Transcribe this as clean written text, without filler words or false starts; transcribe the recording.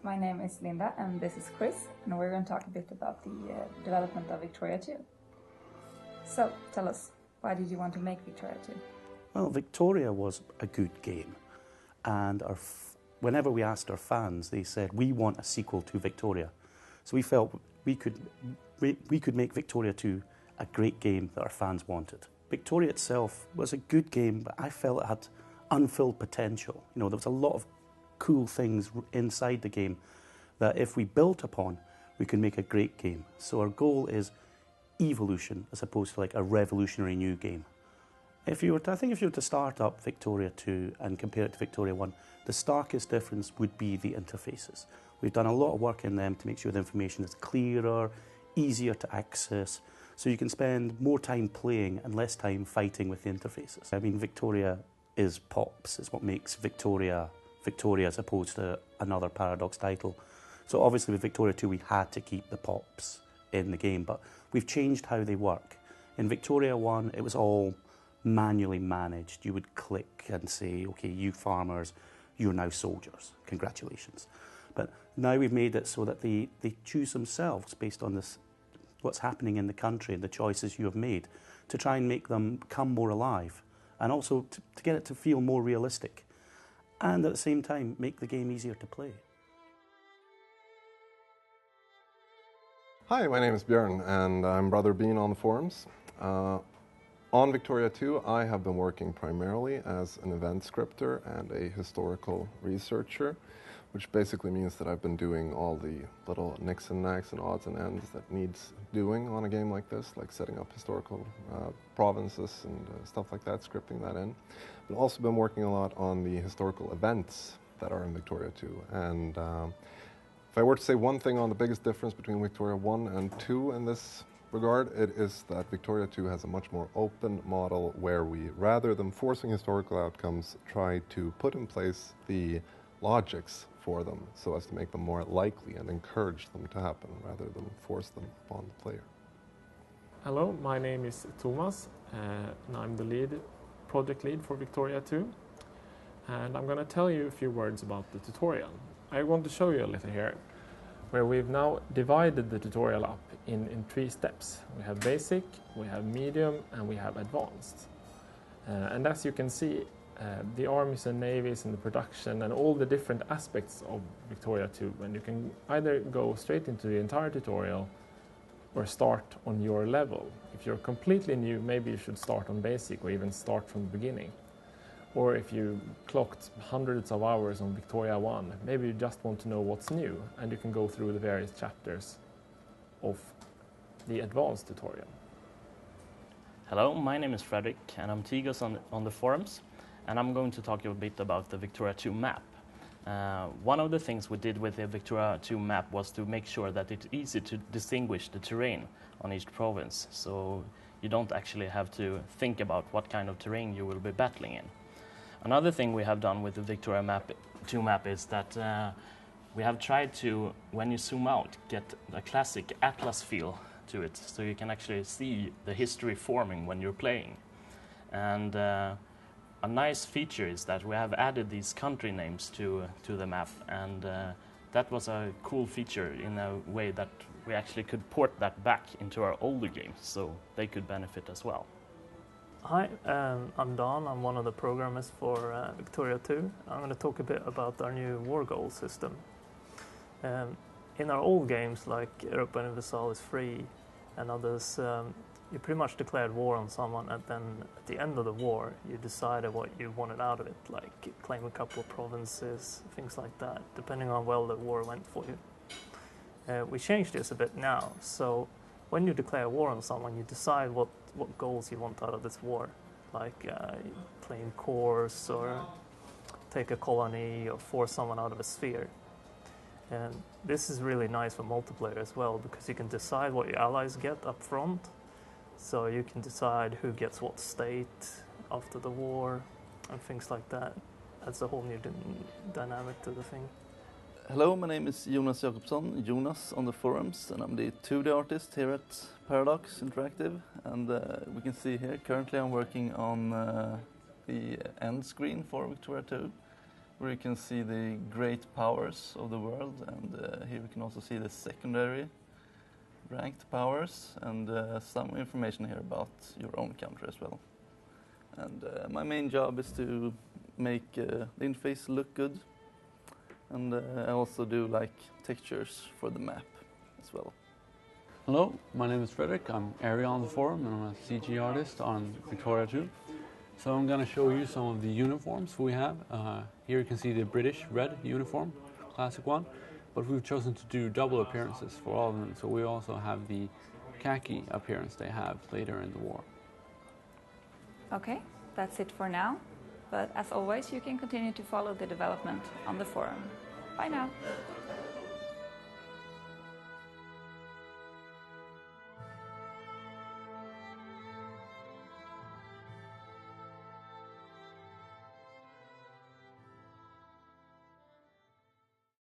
my name is Linda and this is Chris, and we're going to talk a bit about the development of Victoria 2. So, tell us, why did you want to make Victoria 2? Well, Victoria was a good game, and whenever we asked our fans, they said, we want a sequel to Victoria. So we felt we could make Victoria 2 a great game that our fans wanted. Victoria itself was a good game, but I felt it had unfilled potential. You know, there was a lot of cool things inside the game that if we built upon, we could make a great game. So our goal is evolution as opposed to like a revolutionary new game. I think if you were to start up Victoria 2 and compare it to Victoria 1, the starkest difference would be the interfaces. We've done a lot of work in them to make sure the information is clearer, easier to access, so you can spend more time playing and less time fighting with the interfaces. I mean, Victoria is POPs, is what makes Victoria Victoria as opposed to another Paradox title. So obviously with Victoria 2 we had to keep the POPs in the game, but we've changed how they work. In Victoria 1 it was all manually managed. You would click and say, okay, you farmers, you're now soldiers, congratulations. But now we've made it so that they choose themselves based on what's happening in the country and the choices you have made to try and make them come more alive and also to get it to feel more realistic and at the same time make the game easier to play. Hi, my name is Björn and I'm Brother Bean on the forums. On Victoria 2 I have been working primarily as an event scripter and a historical researcher, which basically means that I've been doing all the little nicks and knacks and odds and ends that needs doing on a game like this, like setting up historical provinces and stuff like that, scripting that in. But also been working a lot on the historical events that are in Victoria 2. And if I were to say one thing on the biggest difference between Victoria 1 and 2 in this regard, it is that Victoria 2 has a much more open model where we, rather than forcing historical outcomes, try to put in place the logics for them so as to make them more likely and encourage them to happen rather than force them upon the player. Hello, my name is Thomas and I'm the project lead for Victoria 2, and I'm going to tell you a few words about the tutorial. I want to show you a little here where we've now divided the tutorial up in 3 steps. We have basic, we have medium and we have advanced. And as you can see, the armies and navies and the production and all the different aspects of Victoria 2, and you can either go straight into the entire tutorial or start on your level. If you're completely new, maybe you should start on basic or even start from the beginning. Or if you clocked hundreds of hours on Victoria 1, maybe you just want to know what's new and you can go through the various chapters of the advanced tutorial. Hello, my name is Fredrik and I'm Tigos on the forums, and I'm going to talk a bit about the Victoria 2 map. One of the things we did with the Victoria 2 map was to make sure that it's easy to distinguish the terrain on each province, so you don't actually have to think about what kind of terrain you will be battling in. Another thing we have done with the Victoria 2 map is that we have tried to, when you zoom out, get a classic atlas feel to it, so you can actually see the history forming when you're playing. And a nice feature is that we have added these country names to the map, and that was a cool feature in a way that we actually could port that back into our older games, so they could benefit as well. Hi, I'm Don. I'm one of the programmers for Victoria 2. I'm going to talk a bit about our new war goal system. In our old games like Europa Universalis Free and others, you pretty much declared war on someone, and then at the end of the war you decided what you wanted out of it, like claim a couple of provinces, things like that, depending on how well the war went for you. We changed this a bit now, so when you declare war on someone, you decide what goals you want out of this war, like claim cores or take a colony or force someone out of a sphere. And this is really nice for multiplayer as well, because you can decide what your allies get up front, so you can decide who gets what state after the war and things like that. Adds a whole new dynamic to the thing. Hello, my name is Jonas Jakobsson, Jonas on the forums, and I'm the 2D artist here at Paradox Interactive. And we can see here, currently I'm working on the end screen for Victoria 2. where you can see the great powers of the world, and here you can also see the secondary ranked powers, and some information here about your own country as well. And my main job is to make the interface look good, and I also do like textures for the map as well. Hello, my name is Frederick. I'm area on the forum and I'm a CG artist on Victoria 2. So I'm going to show you some of the uniforms we have. Here you can see the British red uniform, classic one, but we've chosen to do double appearances for all of them, so we also have the khaki appearance they have later in the war. Okay, that's it for now. But as always, you can continue to follow the development on the forum. Bye now.